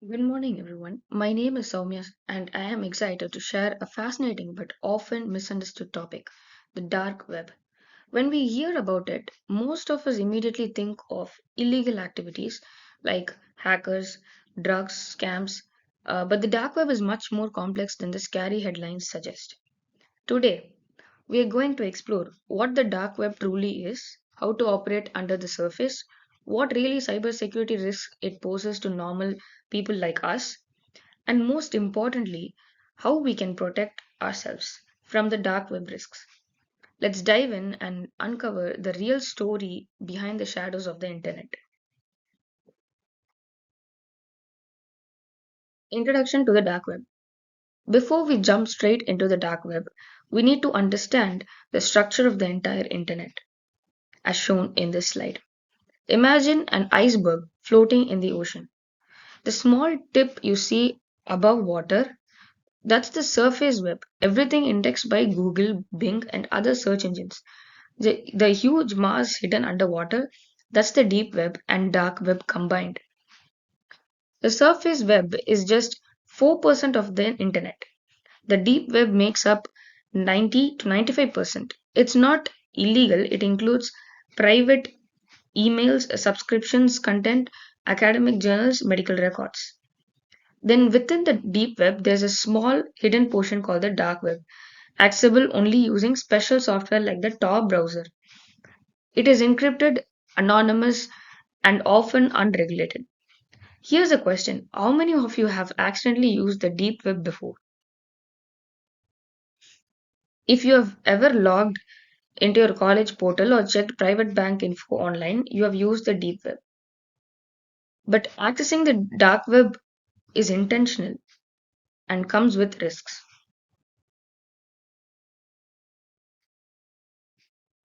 Good morning, everyone. My name is Soumya, and I am excited to share a fascinating but often misunderstood topic, the dark web. When we hear about it, most of us immediately think of illegal activities like hackers, drugs, scams, but the dark web is much more complex than the scary headlines suggest. Today, we are going to explore what the dark web truly is, how to operate under the surface, what really cybersecurity risks it poses to normal people like us, and most importantly, how we can protect ourselves from the dark web risks. Let's dive in and uncover the real story behind the shadows of the internet. Introduction to the dark web. Before we jump straight into the dark web, we need to understand the structure of the entire internet, as shown in this slide. Imagine an iceberg floating in the ocean. The small tip you see above water, that's the surface web, everything indexed by Google, Bing, and other search engines. The huge mass hidden underwater, that's the deep web and dark web combined. The surface web is just 4% of the internet. The deep web makes up 90 to 95%. It's not illegal, it includes private emails, subscriptions, content, academic journals, medical records. Then within the deep web, there's a small hidden portion called the dark web, accessible only using special software like the Tor browser. It is encrypted, anonymous, and often unregulated. Here's a question: how many of you have accidentally used the deep web before? If you have ever logged into your college portal or checked private bank info online, you have used the deep web. But accessing the dark web is intentional and comes with risks.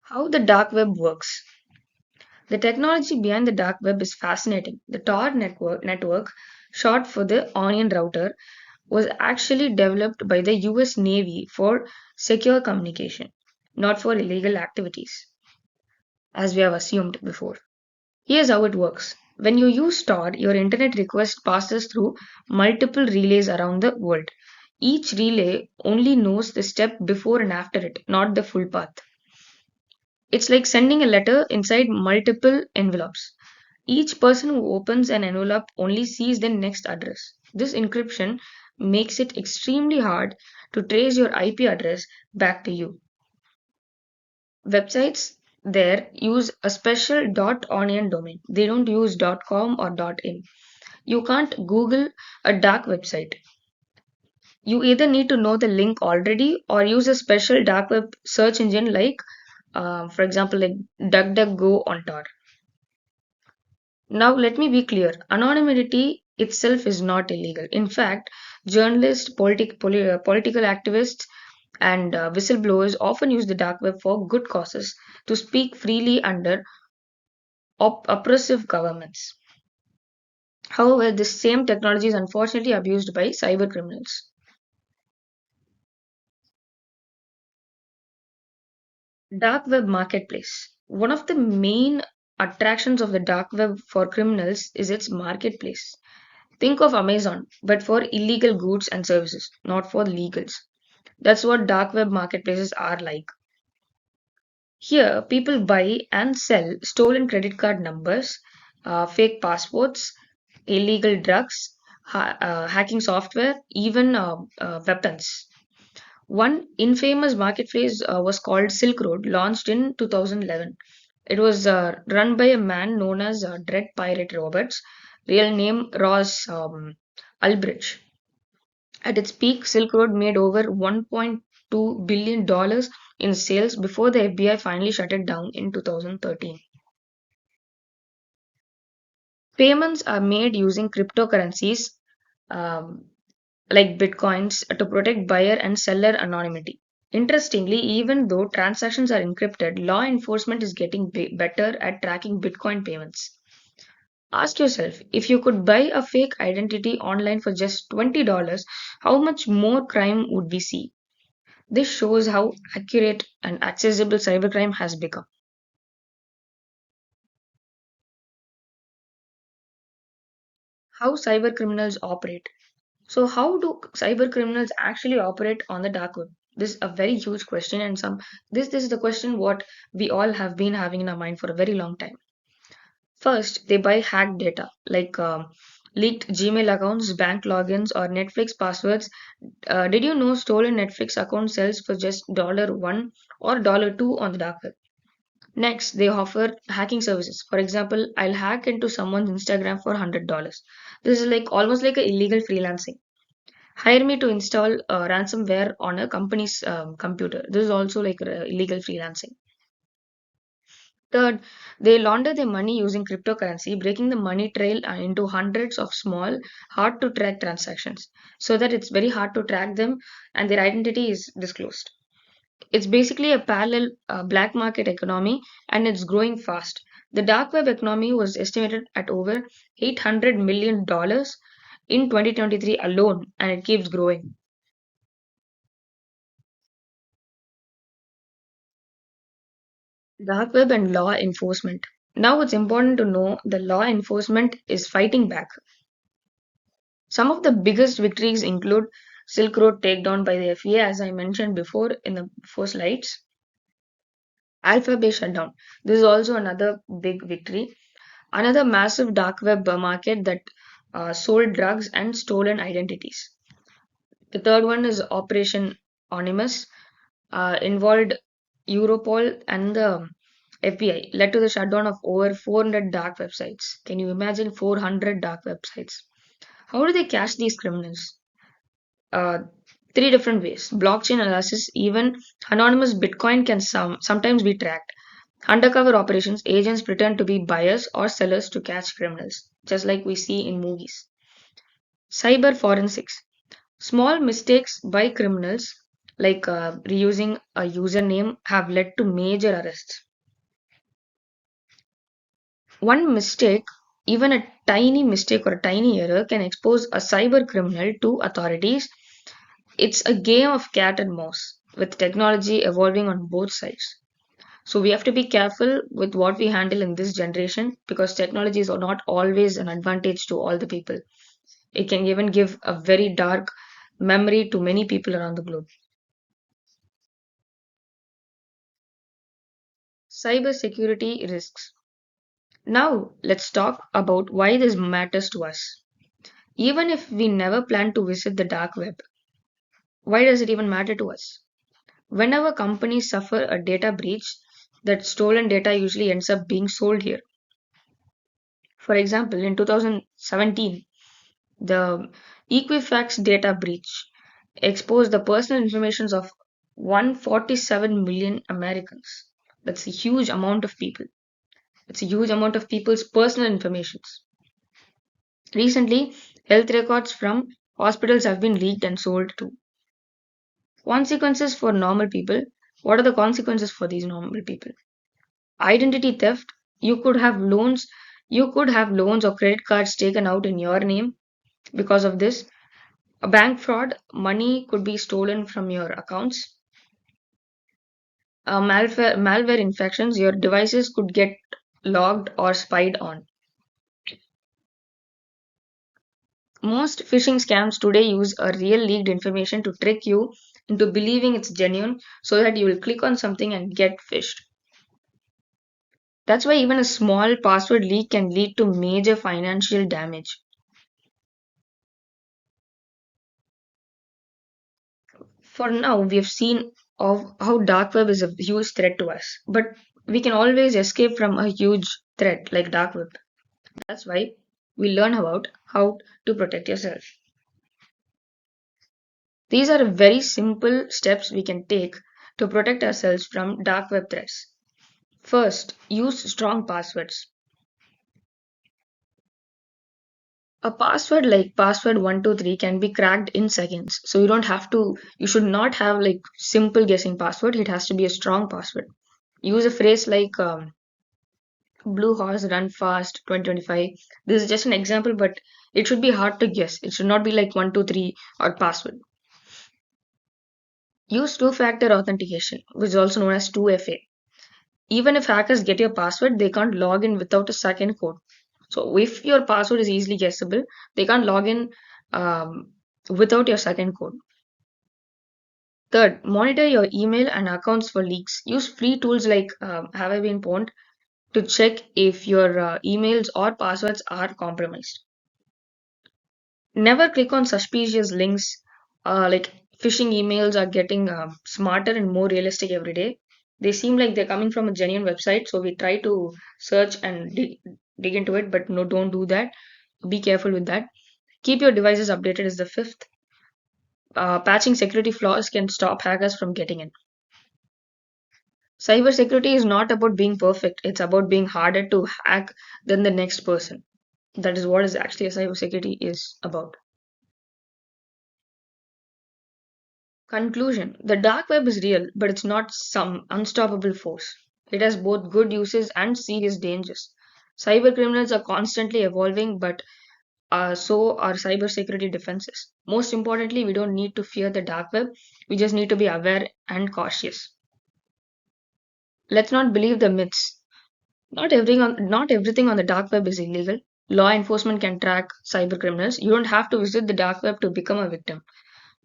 How the dark web works. The technology behind the dark web is fascinating. The Tor network, short for the Onion router, was actually developed by the US Navy for secure communication, not for illegal activities, as we have assumed before. Here's how it works. When you use Tor, your internet request passes through multiple relays around the world. Each relay only knows the step before and after it, not the full path. It's like sending a letter inside multiple envelopes. Each person who opens an envelope only sees the next address. This encryption makes it extremely hard to trace your IP address back to you. Websites there use a special .onion domain. They don't use .com or .in. You can't Google a dark website. You either need to know the link already or use a special dark web search engine like, for example, like DuckDuckGo on Tor. Now, let me be clear, anonymity itself is not illegal. In fact, journalists, political activists, and whistleblowers often use the dark web for good causes to speak freely under oppressive governments. However, this same technology is unfortunately abused by cyber criminals. Dark web marketplace. One of the main attractions of the dark web for criminals is its marketplace. Think of Amazon, but for illegal goods and services, not for legals. That's what dark web marketplaces are like. Here, people buy and sell stolen credit card numbers, fake passports, illegal drugs, hacking software, even weapons. One infamous marketplace was called Silk Road, launched in 2011. It was run by a man known as Dread Pirate Roberts, real name Ross Ulbricht. At its peak, Silk Road made over $1.2 billion in sales before the FBI finally shut it down in 2013. Payments are made using cryptocurrencies um, like bitcoins to protect buyer and seller anonymity. Interestingly, even though transactions are encrypted, law enforcement is getting better at tracking bitcoin payments. Ask yourself, if you could buy a fake identity online for just $20, how much more crime would we see? This shows how accurate and accessible cybercrime has become. How cyber criminals operate. So, how do cyber criminals actually operate on the dark web? This is a very huge question, and this is the question what we all have been having in our mind for a very long time. First, they buy hacked data like leaked Gmail accounts, bank logins, or Netflix passwords. Did you know stolen Netflix account sells for just $1 or $2 on the dark web? Next, they offer hacking services. For example, I'll hack into someone's Instagram for $100. This is like almost like a illegal freelancing. Hire me to install ransomware on a company's computer. This is also like illegal freelancing. Third, they launder their money using cryptocurrency, breaking the money trail into hundreds of small, hard to track transactions so that it's very hard to track them and their identity is disclosed. It's basically a parallel black market economy and it's growing fast. The dark web economy was estimated at over $800 million in 2023 alone and it keeps growing. Dark web and law enforcement. Now it's important to know the law enforcement is fighting back. Some of the biggest victories include Silk Road takedown by the FEA, as I mentioned before in the before slides. Alphabet shutdown. This is also another big victory. Another massive dark web market that sold drugs and stolen identities. The third one is Operation Onimus, involved Europol and the FBI, led to the shutdown of over 400 dark websites. Can you imagine 400 dark websites? How do they catch these criminals? Uh, Three different ways. Blockchain analysis, even anonymous Bitcoin can sometimes be tracked. Undercover operations, agents pretend to be buyers or sellers to catch criminals, just like we see in movies. Cyber forensics. Small mistakes by criminals, like reusing a username, have led to major arrests. One mistake, even a tiny mistake or a tiny error, can expose a cyber criminal to authorities. It's a game of cat and mouse, with technology evolving on both sides. So we have to be careful with what we handle in this generation because technologies are not always an advantage to all the people. It can even give a very dark memory to many people around the globe. Cybersecurity risks. Now, let's talk about why this matters to us. Even if we never plan to visit the dark web, why does it even matter to us? Whenever companies suffer a data breach, that stolen data usually ends up being sold here. For example, in 2017, the Equifax data breach exposed the personal information of 147 million Americans. That's a huge amount of people. It's a huge amount of people's personal information. Recently, health records from hospitals have been leaked and sold too. Consequences for normal people. What are the consequences for these normal people? Identity theft. You could have loans or credit cards taken out in your name because of this. A bank fraud. Money could be stolen from your accounts. Malware infections. Your devices could get logged or spied on. Most phishing scams today use a real leaked information to trick you into believing it's genuine so that you will click on something and get phished. That's why even a small password leak can lead to major financial damage. For now, we have seen of how dark web is a huge threat to us, but we can always escape from a huge threat like dark web. That's why we learn about how to protect yourself. These are very simple steps we can take to protect ourselves from dark web threats. First, use strong passwords. A password like password 123 can be cracked in seconds. So you should not have like simple guessing password. It has to be a strong password. Use a phrase like blue horse run fast 2025. This is just an example, but it should be hard to guess. It should not be like 123 or password. Use two-factor authentication, which is also known as 2FA. Even if hackers get your password, they can't log in without a second code. So if your password is easily guessable, they can't log in without your second code. Third, monitor your email and accounts for leaks. Use free tools like Have I Been Pwned to check if your emails or passwords are compromised. Never click on suspicious links. Like phishing emails are getting smarter and more realistic every day. They seem like they're coming from a genuine website, so we try to search and dig into it, but no, don't do that. Be careful with that. Keep your devices updated is the fifth. Patching security flaws can stop hackers from getting in. Cybersecurity is not about being perfect, it's about being harder to hack than the next person. That is what is actually a cybersecurity is about. Conclusion: the dark web is real, but it's not some unstoppable force. It has both good uses and serious dangers. Cyber criminals are constantly evolving, but so are cybersecurity defenses. Most importantly, we don't need to fear the dark web, we just need to be aware and cautious. Let's not believe the myths. Not everything on the dark web is illegal. Law enforcement can track cyber criminals. You don't have to visit the dark web to become a victim.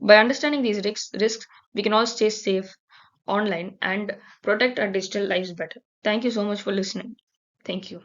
By understanding these risks, we can all stay safe online and protect our digital lives better. Thank you so much for listening. Thank you.